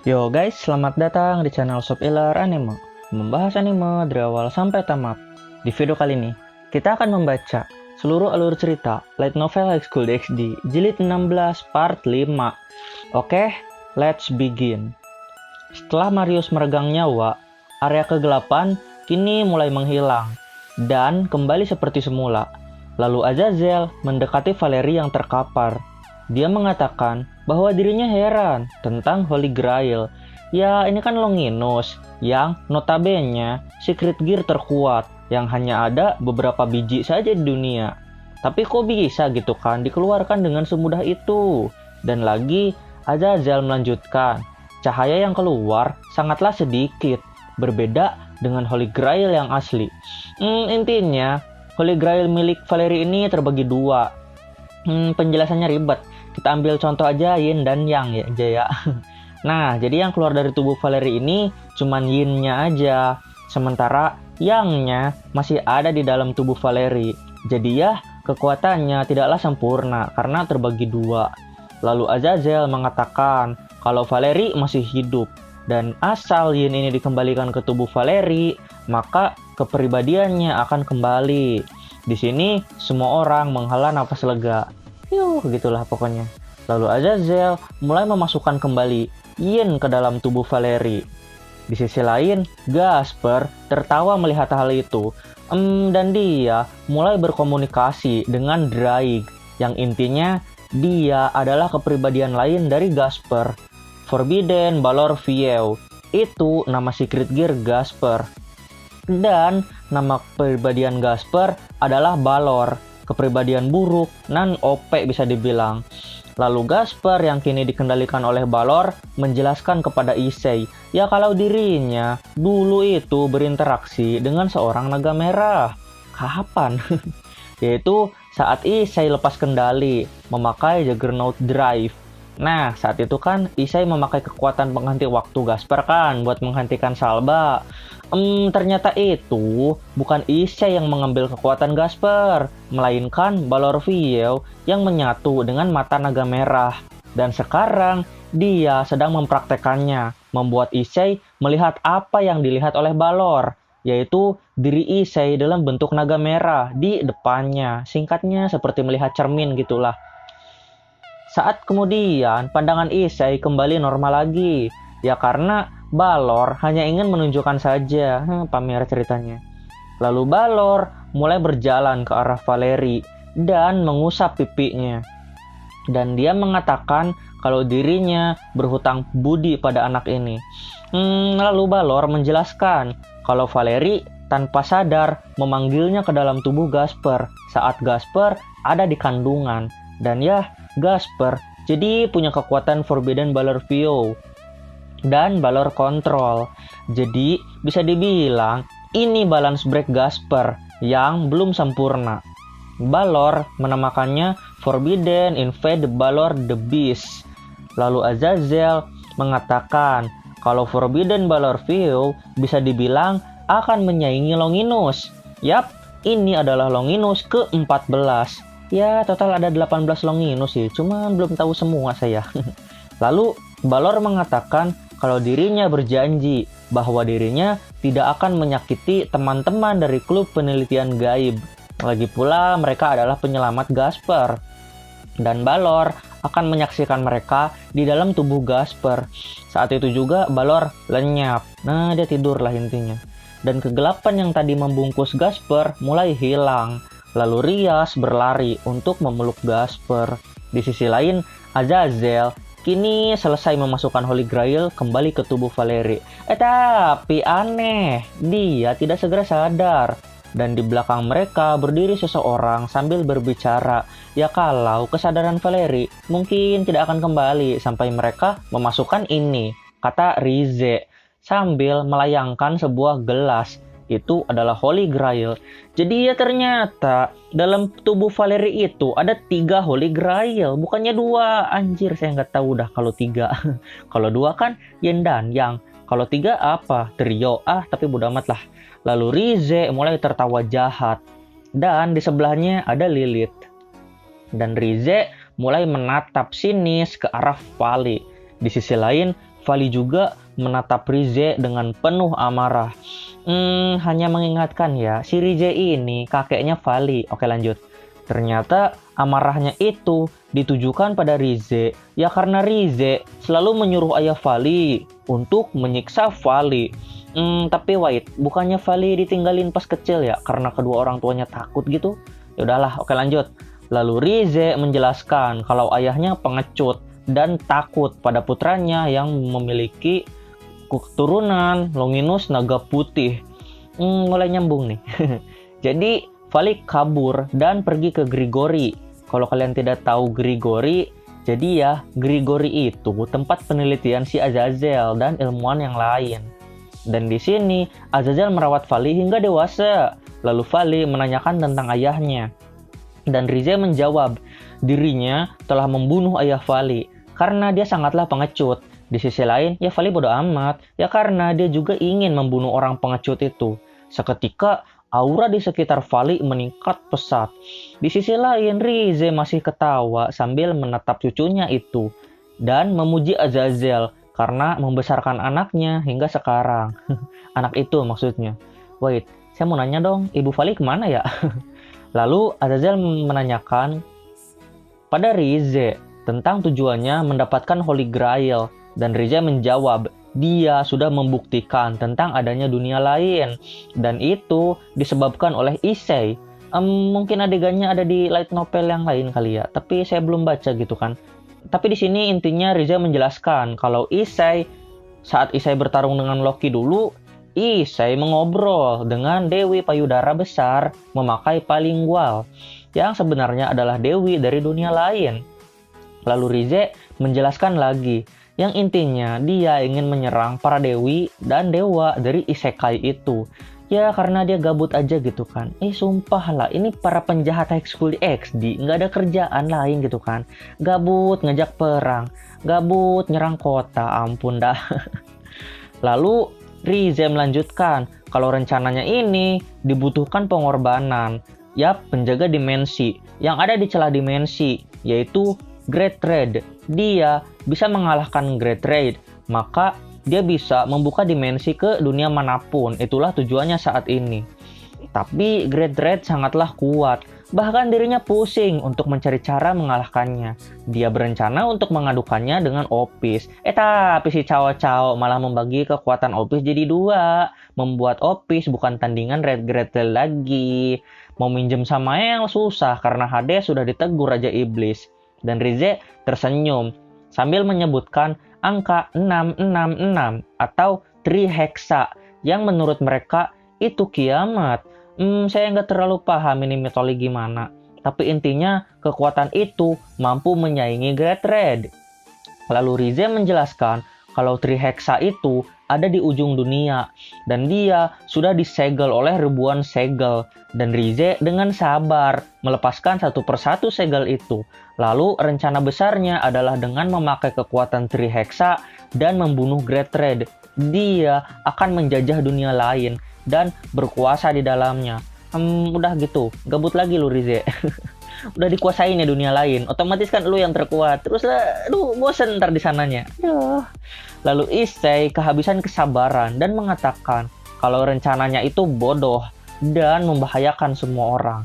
Yo guys, selamat datang di channel Sopilar Anime, membahas anime dari awal sampai tamat. Di video kali ini, kita akan membaca seluruh alur cerita Light Novel High School DxD Jilid 16 Part 5. Oke, let's begin. Setelah Marius meregang nyawa, area kegelapan kini mulai menghilang dan kembali seperti semula. Lalu Azazel mendekati Valerie yang terkapar. Dia mengatakan bahwa dirinya heran tentang Holy Grail. Ya, ini kan Longinus yang notabene secret gear terkuat yang hanya ada beberapa biji saja di dunia. Tapi kok bisa gitu kan dikeluarkan dengan semudah itu? Dan lagi Azazel melanjutkan, cahaya yang keluar sangatlah sedikit, berbeda dengan Holy Grail yang asli. Intinya Holy Grail milik Valerie ini terbagi dua. Penjelasannya ribet. Kita ambil contoh aja yin dan yang ya. Nah, jadi yang keluar dari tubuh Valerie ini cuman yin-nya aja. Sementara yang-nya masih ada di dalam tubuh Valerie. Jadi ya, kekuatannya tidaklah sempurna karena terbagi dua. Lalu Azazel mengatakan kalau Valerie masih hidup. Dan asal yin ini dikembalikan ke tubuh Valerie, maka kepribadiannya akan kembali. Di sini semua orang menghela nafas lega. Gitulah pokoknya. Lalu Azazel mulai memasukkan kembali yin ke dalam tubuh Valerie. Di sisi lain, Gasper tertawa melihat hal itu. Dan dia mulai berkomunikasi dengan Draig, yang intinya dia adalah kepribadian lain dari Gasper. Forbidden Balor View, itu nama secret gear Gasper. Dan nama kepribadian Gasper adalah Balor, kepribadian buruk, nan OP bisa dibilang. Lalu Gasper yang kini dikendalikan oleh Balor menjelaskan kepada Issei, ya kalau dirinya dulu itu berinteraksi dengan seorang naga merah. Kapan? Yaitu saat Issei lepas kendali, memakai Juggernaut Drive. Nah, saat itu kan Issei memakai kekuatan penghenti waktu Gasper kan buat menghentikan Salba. Ternyata itu bukan Issei yang mengambil kekuatan Gasper, melainkan Balor View yang menyatu dengan mata naga merah. Dan sekarang dia sedang mempraktekannya, membuat Issei melihat apa yang dilihat oleh Balor, yaitu diri Issei dalam bentuk naga merah di depannya. Singkatnya seperti melihat cermin gitulah. Saat kemudian pandangan Issei kembali normal lagi, ya karena Balor hanya ingin menunjukkan saja, pamer ceritanya. Lalu Balor mulai berjalan ke arah Valerie dan mengusap pipinya. Dan dia mengatakan kalau dirinya berhutang budi pada anak ini. Lalu Balor menjelaskan kalau Valerie tanpa sadar memanggilnya ke dalam tubuh Gasper saat Gasper ada di kandungan. Dan ya, Gasper jadi punya kekuatan Forbidden Balor View dan Balor Control. Jadi bisa dibilang ini balance break Gasper yang belum sempurna. Balor menamakannya Forbidden Invade Balor the Beast. Lalu Azazel mengatakan kalau Forbidden Balor View bisa dibilang akan menyaingi Longinus. Yap, ini adalah Longinus ke-14. Ya, total ada 18 Longinus sih, cuman belum tahu semua saya. Lalu Balor mengatakan kalau dirinya berjanji bahwa dirinya tidak akan menyakiti teman-teman dari klub penelitian gaib. Lagi pula mereka adalah penyelamat Gasper. Dan Balor akan menyaksikan mereka di dalam tubuh Gasper. Saat itu juga Balor lenyap. Nah, dia tidur lah intinya. Dan kegelapan yang tadi membungkus Gasper mulai hilang. Lalu Rias berlari untuk memeluk Gasper. Di sisi lain, Azazel kini selesai memasukkan Holy Grail kembali ke tubuh Valerie. Tapi aneh, dia tidak segera sadar. Dan di belakang mereka berdiri seseorang sambil berbicara. Ya kalau kesadaran Valerie mungkin tidak akan kembali sampai mereka memasukkan ini, kata Rize, sambil melayangkan sebuah gelas. Itu adalah Holy Grail. Jadi ya ternyata dalam tubuh Valerie itu ada 3 Holy Grail, bukannya 2. Anjir, saya nggak tahu dah kalau 3. Kalau 2 kan yin dan yang. Kalau 3 apa? Trio. Tapi bodo amat lah. Lalu Rize mulai tertawa jahat. Dan di sebelahnya ada Lilith. Dan Rize mulai menatap sinis ke arah Vali. Di sisi lain, Vali juga menatap Rize dengan penuh amarah. Hanya mengingatkan ya, si Rize ini kakeknya Vali. Oke, lanjut. Ternyata amarahnya itu ditujukan pada Rize, ya karena Rize selalu menyuruh ayah Vali untuk menyiksa Vali. Tapi wait, bukannya Vali ditinggalin pas kecil ya karena kedua orang tuanya takut gitu? Ya udahlah, oke lanjut. Lalu Rize menjelaskan kalau ayahnya pengecut dan takut pada putranya yang memiliki keturunan Longinus Naga Putih. Mulai nyambung nih. Jadi Vali kabur dan pergi ke Grigori. Kalau kalian tidak tahu Grigori, jadi ya Grigori itu tempat penelitian si Azazel dan ilmuwan yang lain. Dan di sini Azazel merawat Vali hingga dewasa. Lalu Vali menanyakan tentang ayahnya. Dan Rize menjawab, dirinya telah membunuh ayah Vali karena dia sangatlah pengecut. Di sisi lain, ya Vali bodo amat, ya karena dia juga ingin membunuh orang pengecut itu. Seketika aura di sekitar Vali meningkat pesat. Di sisi lain, Rize masih ketawa sambil menatap cucunya itu dan memuji Azazel karena membesarkan anaknya hingga sekarang. Anak itu maksudnya. Wait, saya mau nanya dong, Ibu Vali kemana ya? Lalu Azazel menanyakan pada Rize tentang tujuannya mendapatkan Holy Grail. Dan Rize menjawab, dia sudah membuktikan tentang adanya dunia lain. Dan itu disebabkan oleh Issei. Mungkin adegannya ada di light novel yang lain kali ya. Tapi saya belum baca gitu kan. Tapi di sini intinya Rize menjelaskan kalau saat Issei bertarung dengan Loki dulu, Issei mengobrol dengan Dewi Payudara Besar memakai Palingual yang sebenarnya adalah Dewi dari dunia lain. Lalu Rize menjelaskan lagi yang intinya dia ingin menyerang para dewi dan dewa dari isekai itu. Ya karena dia gabut aja gitu kan. Sumpah lah, ini para penjahat high school di XD nggak ada kerjaan lain gitu kan. Gabut ngajak perang, gabut nyerang kota, ampun dah. Lalu Rize melanjutkan kalau rencananya ini dibutuhkan pengorbanan, penjaga dimensi yang ada di celah dimensi, yaitu Great Raid. Dia bisa mengalahkan Great Raid, maka dia bisa membuka dimensi ke dunia manapun. Itulah tujuannya saat ini. Tapi Great Raid sangatlah kuat. Bahkan dirinya pusing untuk mencari cara mengalahkannya. Dia berencana untuk mengadukannya dengan Opis. Tapi si Cao malah membagi kekuatan Opis jadi dua. Membuat Opis bukan tandingan Great Raid lagi. Mau minjem sama yang susah karena Hades sudah ditegur Raja Iblis. Dan Rize tersenyum sambil menyebutkan angka 666 atau Trihexa yang menurut mereka itu kiamat. Saya nggak terlalu paham ini mitologi gimana. Tapi intinya kekuatan itu mampu menyaingi Great Raid. Lalu Rize menjelaskan kalau Trihexa itu ada di ujung dunia dan dia sudah disegel oleh ribuan segel. Dan Rize dengan sabar melepaskan satu persatu segel itu. Lalu rencana besarnya adalah dengan memakai kekuatan Trihexa dan membunuh Great Raid. Dia akan menjajah dunia lain dan berkuasa di dalamnya. Udah gitu, gabut lagi lu Rize. Udah dikuasain ya dunia lain, otomatis kan lu yang terkuat. Terus bosen ntar di sananya. Lalu Issei kehabisan kesabaran dan mengatakan kalau rencananya itu bodoh dan membahayakan semua orang.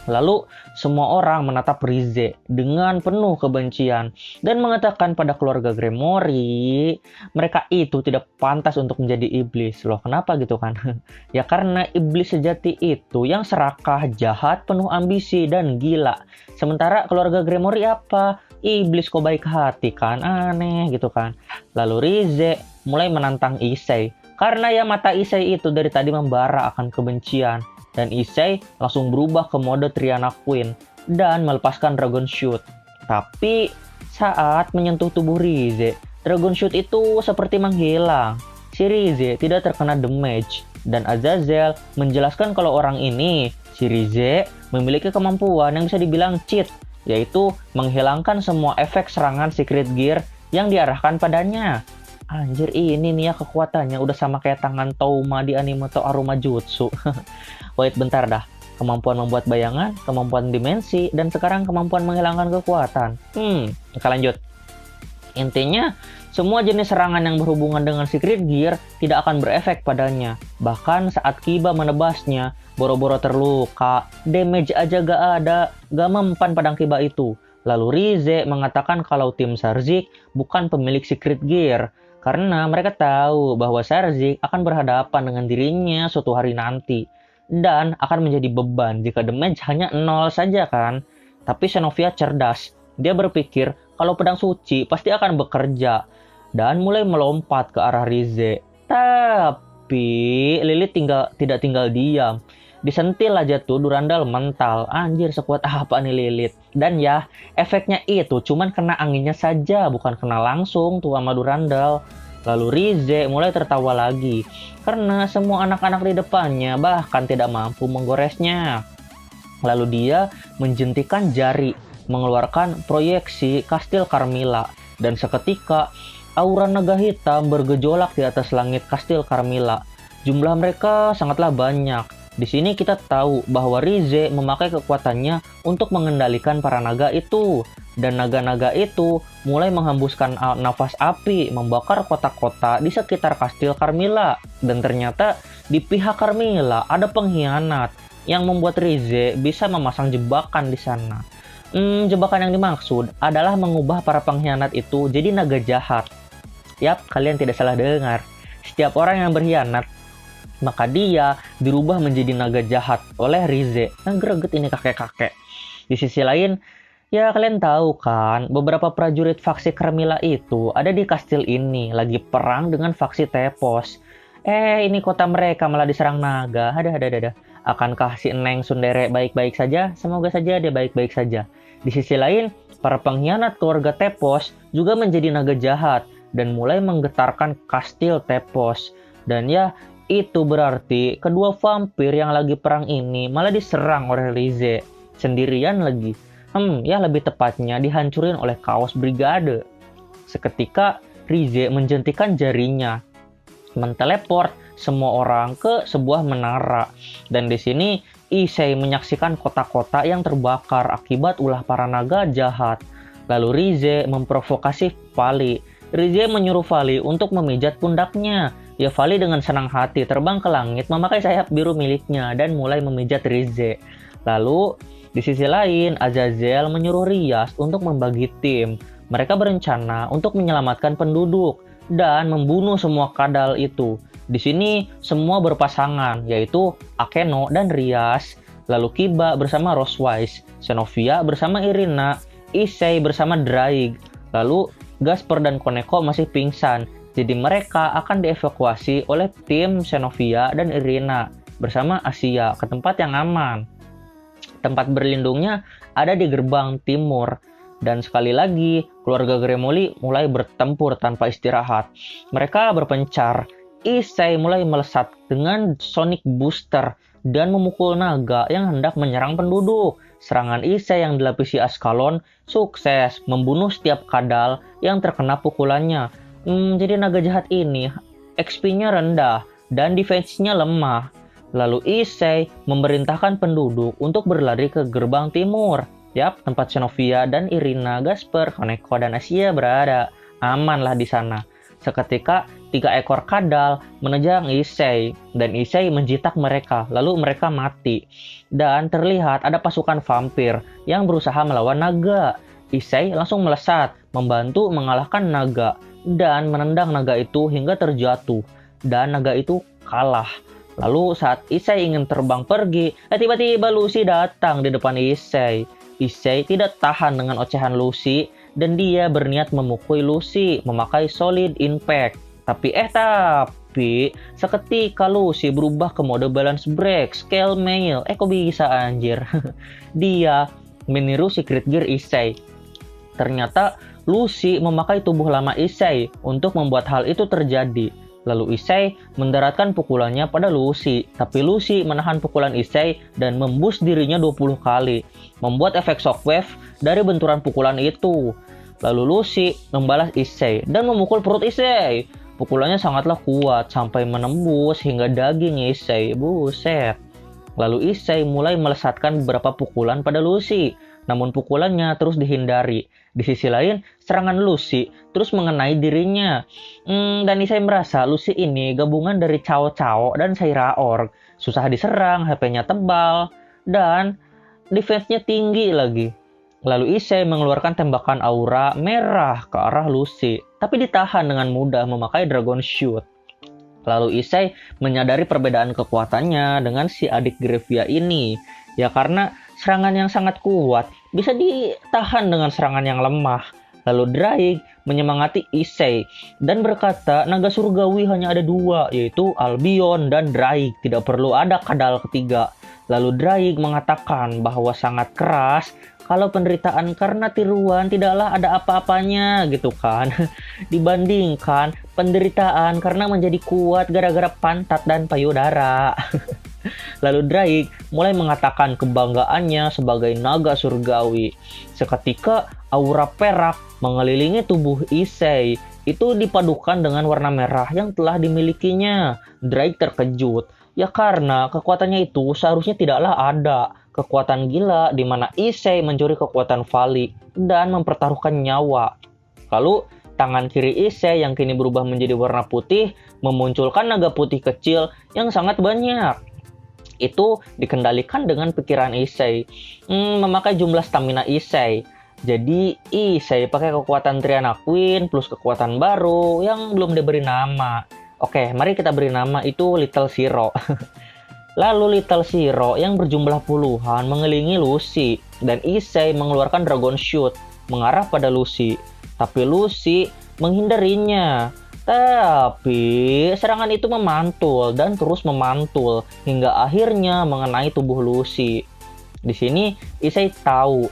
Lalu semua orang menatap Rize dengan penuh kebencian dan mengatakan pada keluarga Gremory, mereka itu tidak pantas untuk menjadi iblis. Loh kenapa gitu kan? Ya karena iblis sejati itu yang serakah, jahat, penuh ambisi, dan gila. Sementara keluarga Gremory apa? Iblis kok baik hati kan? Aneh gitu kan. Lalu Rize mulai menantang Issei. Karena ya mata Issei itu dari tadi membara akan kebencian. Dan Issei langsung berubah ke mode Triana Queen dan melepaskan Dragon Shoot. Tapi saat menyentuh tubuh Rize, Dragon Shoot itu seperti menghilang. Si Rize tidak terkena damage. Dan Azazel menjelaskan kalau orang ini, si Rize, memiliki kemampuan yang bisa dibilang cheat, yaitu menghilangkan semua efek serangan Secret Gear yang diarahkan padanya. Anjir, ini nih ya kekuatannya udah sama kayak tangan Touma di anime To Aruma Jutsu. Wait, bentar dah. Kemampuan membuat bayangan, kemampuan dimensi, dan sekarang kemampuan menghilangkan kekuatan. Kita lanjut. Intinya, semua jenis serangan yang berhubungan dengan Secret Gear tidak akan berefek padanya. Bahkan saat Kiba menebasnya, boro-boro terluka, damage aja gak ada, gak mempan pedang Kiba itu. Lalu Rize mengatakan kalau tim Sarzik bukan pemilik Secret Gear, karena mereka tahu bahwa Sarzik akan berhadapan dengan dirinya suatu hari nanti. Dan akan menjadi beban jika damage hanya 0 saja kan. Tapi Xenovia cerdas. Dia berpikir kalau pedang suci pasti akan bekerja. Dan mulai melompat ke arah Rize. Tapi Lilith tidak tinggal diam. Disentil aja tuh Durandal mental. Anjir, sekuat apa nih Lilith. Dan ya, efeknya itu cuman kena anginnya saja, bukan kena langsung tuh sama Durandal. Lalu Rize mulai tertawa lagi, karena semua anak-anak di depannya bahkan tidak mampu menggoresnya. Lalu dia menjentikan jari, mengeluarkan proyeksi Kastil Carmilla, dan seketika aura naga hitam bergejolak di atas langit Kastil Carmilla. Jumlah mereka sangatlah banyak. Di sini kita tahu bahwa Rize memakai kekuatannya untuk mengendalikan para naga itu. Dan naga-naga itu mulai menghembuskan nafas api, membakar kota-kota di sekitar Kastil Carmilla. Dan ternyata di pihak Carmilla ada pengkhianat yang membuat Rize bisa memasang jebakan di sana. Jebakan yang dimaksud adalah mengubah para pengkhianat itu jadi naga jahat. Yap, kalian tidak salah dengar. Setiap orang yang berkhianat, maka dia dirubah menjadi naga jahat oleh Rize. Nah, greget ini kakek-kakek. Di sisi lain, ya kalian tahu kan, beberapa prajurit faksi Carmilla itu ada di kastil ini, lagi perang dengan faksi Tepos. Ini kota mereka malah diserang naga. Ada. Akankah si Neng Sundere baik-baik saja? Semoga saja dia baik-baik saja. Di sisi lain, para pengkhianat keluarga Tepos juga menjadi naga jahat dan mulai menggetarkan kastil Tepos. Dan ya, itu berarti kedua vampir yang lagi perang ini malah diserang oleh Rize. Sendirian lagi. Ya lebih tepatnya dihancurin oleh Chaos Brigade. Seketika Rize menjentikan jarinya, menteleport semua orang ke sebuah menara. Dan di sini Issei menyaksikan kota-kota yang terbakar akibat ulah para naga jahat. Lalu Rize memprovokasi Vali. Rize menyuruh Vali untuk memijat pundaknya. Ya, Vali dengan senang hati terbang ke langit memakai sayap biru miliknya dan mulai memijat Rize. Lalu di sisi lain, Azazel menyuruh Rias untuk membagi tim. Mereka berencana untuk menyelamatkan penduduk dan membunuh semua kadal itu. Di sini semua berpasangan, yaitu Akeno dan Rias, lalu Kiba bersama Rosewise, Xenovia bersama Irina, Issei bersama Draig, lalu Gasper dan Koneko masih pingsan. Jadi mereka akan dievakuasi oleh tim Xenovia dan Irina bersama Asia ke tempat yang aman. Tempat berlindungnya ada di gerbang timur. Dan sekali lagi, keluarga Gremoli mulai bertempur tanpa istirahat. Mereka berpencar. Issei mulai melesat dengan Sonic Booster dan memukul naga yang hendak menyerang penduduk. Serangan Issei yang dilapisi Askalon sukses membunuh setiap kadal yang terkena pukulannya. Jadi naga jahat ini XP-nya rendah dan defense-nya lemah. Lalu Issei memerintahkan penduduk untuk berlari ke gerbang timur. Yap, tempat Xenovia dan Irina, Gasper, Koneko, dan Asia berada. Amanlah di sana. Seketika 3 ekor kadal menerjang Issei dan Issei menjitak mereka, lalu mereka mati. Dan terlihat ada pasukan vampir yang berusaha melawan naga. Issei langsung melesat, membantu mengalahkan naga dan menendang naga itu hingga terjatuh. Dan naga itu kalah. Lalu saat Issei ingin terbang pergi, tiba-tiba Lucy datang di depan Issei. Issei tidak tahan dengan ocehan Lucy dan dia berniat memukul Lucy memakai Solid Impact. Tapi seketika Lucy berubah ke mode balance break, scale mail. Kok bisa anjir? Dia meniru Secret Gear Issei. Ternyata Lucy memakai tubuh lama Issei untuk membuat hal itu terjadi. Lalu Issei mendaratkan pukulannya pada Lucy, tapi Lucy menahan pukulan Issei dan memboost dirinya 20 kali, membuat efek shockwave dari benturan pukulan itu. Lalu Lucy membalas Issei dan memukul perut Issei. Pukulannya sangatlah kuat sampai menembus hingga daging Issei. Buset. Lalu Issei mulai melesatkan beberapa pukulan pada Lucy. Namun pukulannya terus dihindari. Di sisi lain, serangan Lucy terus mengenai dirinya. Dan Issei merasa Lucy ini gabungan dari Cao Cao dan Saira Org. Susah diserang, HP-nya tebal, dan defense-nya tinggi lagi. Lalu Issei mengeluarkan tembakan aura merah ke arah Lucy, tapi ditahan dengan mudah memakai Dragon Shoot. Lalu Issei menyadari perbedaan kekuatannya dengan si adik Grevia ini. Ya karena serangan yang sangat kuat bisa ditahan dengan serangan yang lemah. Lalu Drake menyemangati Issei dan berkata naga surgawi hanya ada dua, yaitu Albion dan Drake. Tidak perlu ada kadal ketiga. Lalu Drake mengatakan bahwa sangat keras kalau penderitaan karena tiruan tidaklah ada apa-apanya gitu kan. Dibandingkan penderitaan karena menjadi kuat gara-gara pantat dan payudara. Lalu Drake mulai mengatakan kebanggaannya sebagai naga surgawi. Seketika aura perak mengelilingi tubuh Issei. Itu dipadukan dengan warna merah yang telah dimilikinya. Drake terkejut. Ya karena kekuatannya itu seharusnya tidaklah ada. Kekuatan gila di mana Issei mencuri kekuatan Vali dan mempertaruhkan nyawa. Lalu tangan kiri Issei yang kini berubah menjadi warna putih memunculkan naga putih kecil yang sangat banyak. Itu dikendalikan dengan pikiran Issei, memakai jumlah stamina Issei. Jadi Issei pakai kekuatan Triana Queen plus kekuatan baru yang belum diberi nama. Oke, mari kita beri nama itu Little Shiro. Lalu Little Shiro yang berjumlah puluhan mengelilingi Lucy dan Issei mengeluarkan Dragon Shoot mengarah pada Lucy. Tapi Lucy menghindarinya. Tapi serangan itu memantul dan terus memantul hingga akhirnya mengenai tubuh Lucy. Di sini Issei tahu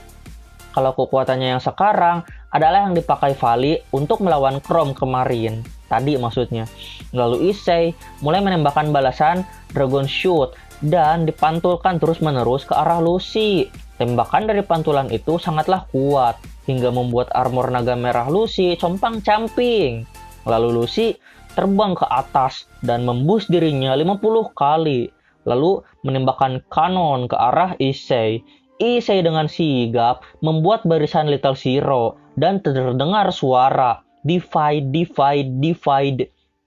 kalau kekuatannya yang sekarang adalah yang dipakai Vali untuk melawan Chrome kemarin. Tadi maksudnya. Lalu Issei mulai menembakkan balasan Dragon Shoot dan dipantulkan terus-menerus ke arah Lucy. Tembakan dari pantulan itu sangatlah kuat hingga membuat armor naga merah Lucy compang-camping. Lalu Lucy terbang ke atas dan memboost dirinya 50 kali. Lalu menembakkan kanon ke arah Issei. Issei dengan sigap membuat barisan Little Shiro dan terdengar suara divide,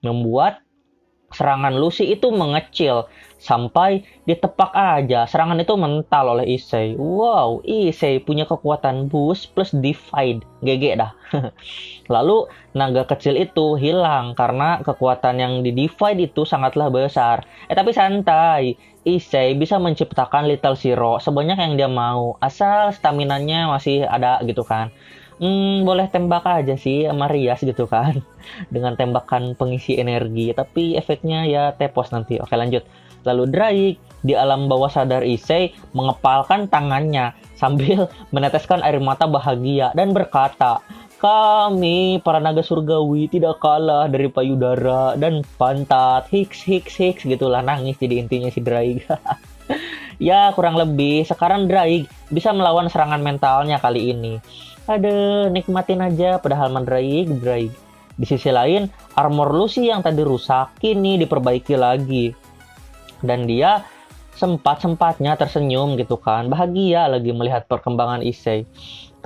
membuat serangan Lucy itu mengecil sampai ditepak aja serangan itu mental oleh Issei. Wow, Issei punya kekuatan boost plus divide, GG dah. Lalu naga kecil itu hilang karena kekuatan yang di divide itu sangatlah besar. Tapi santai, Issei bisa menciptakan Little Shiro sebanyak yang dia mau asal staminanya masih ada gitu kan. Boleh tembak aja sih sama Rias gitu kan. Dengan tembakan pengisi energi. Tapi efeknya ya tepos nanti. Oke lanjut. Lalu Drake di alam bawah sadar Issei mengepalkan tangannya sambil meneteskan air mata bahagia dan berkata, kami para naga surgawi tidak kalah dari payudara dan pantat. Hiks gitulah, nangis jadi intinya si Drake. Ya kurang lebih sekarang Drake bisa melawan serangan mentalnya kali ini. Aduh, nikmatin aja padahal Drake. Di sisi lain, armor Lucy yang tadi rusak kini diperbaiki lagi. Dan dia sempat-sempatnya tersenyum gitu kan. Bahagia lagi melihat perkembangan Issei.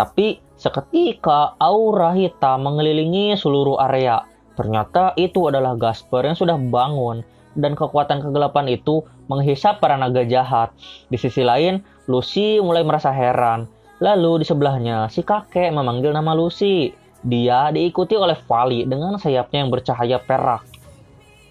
Tapi seketika aura hitam mengelilingi seluruh area. Ternyata itu adalah Gasper yang sudah bangun. Dan kekuatan kegelapan itu menghisap para naga jahat. Di sisi lain, Lucy mulai merasa heran. Lalu di sebelahnya, si kakek memanggil nama Lucy. Dia diikuti oleh Vali dengan sayapnya yang bercahaya perak.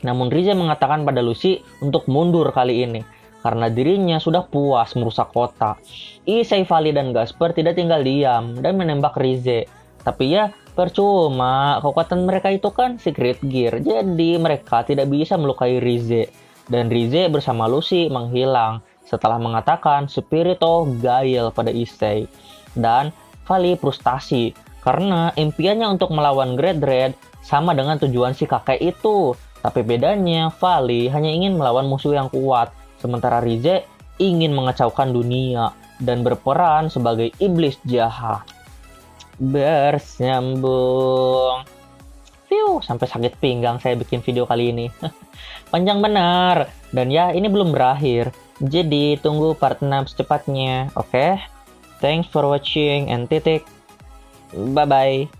Namun Rize mengatakan pada Lucy untuk mundur kali ini. Karena dirinya sudah puas merusak kota. Issei, Vali, dan Gasper tidak tinggal diam dan menembak Rize. Tapi ya percuma, kekuatan mereka itu kan secret gear. Jadi mereka tidak bisa melukai Rize. Dan Rize bersama Lucy menghilang setelah mengatakan Spirito Gail pada Issei. Dan Vali frustasi karena impiannya untuk melawan Great Red sama dengan tujuan si kakek itu. Tapi bedanya Vali hanya ingin melawan musuh yang kuat, sementara Rize ingin mengacaukan dunia dan berperan sebagai iblis jahat. bersambung. Sampai sakit pinggang saya bikin video kali ini. Panjang benar. Dan ya, ini belum berakhir. Jadi, tunggu part 6 secepatnya. Oke? Thanks for watching and titik. Bye-bye.